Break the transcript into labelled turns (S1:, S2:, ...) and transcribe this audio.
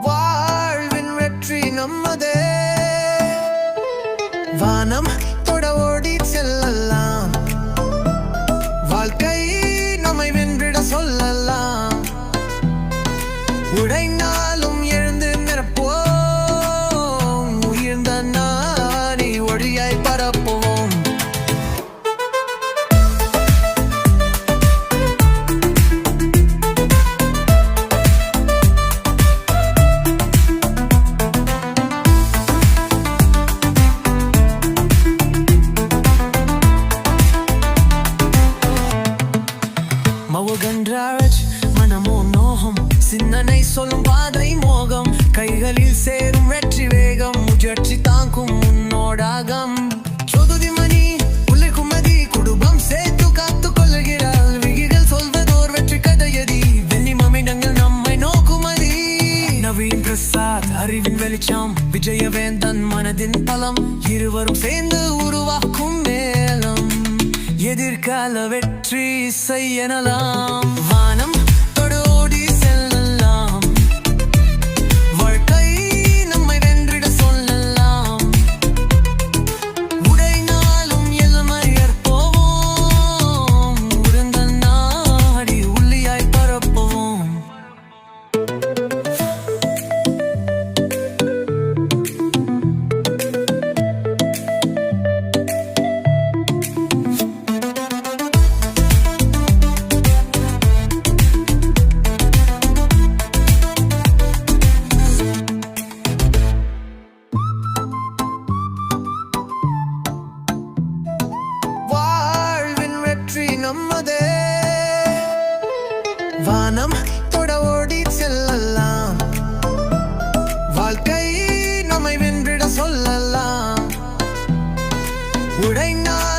S1: வாழ்வின் வெற்றி நம்மதே. வானம் தொட ஓடி செல்லலாம், வாழ்க்கை நம்மை வென்றிட சொல்லலாம். உடைந்தாலும் எழுந்து நிரப்போம், உயிர்ந்த நாடி ஒளியாய் பரப்போம். மவுகன்றாஜ் மனமோ நோகம், சிந்தனை சொல்லும் பாதை மோகம். கைகளில் சேரும் வெற்றி வேகம், முயற்சி தாங்கும் முன்னோடாகம். சொதுதிமணி உள்ளே குமதி, குடும்பம் சேர்த்து காத்து கொள்ளுகிறாள். விகிகள் சொல்வதோர் வெற்றி கதையதி, வெள்ளி மமிடங்கள் நம்மை நோக்குமதி. நவீன் பிரசாத் அறிவின் வெளிச்சம், விஜயவேந்தன் மனதின் பலம். இருவரும் சேர்ந்து உருவாக்கும் மேலம், எதிர்கால வெற்றி செய்யலாம். வானம் தொட ஓடி செல்லலாம், வாழ்க்கை நம்மை வென்றிட சொல்லலாம். உடைனாலும் எல்லையற் போவோம், உறந்த நாடி உள்ளியாய் பரப்போம். நம்மதே. வானம் தொட ஓடி செல்லலாம், வாழ்க்கை நம்மை வென்றிட சொல்லலாம். உடைந்தால்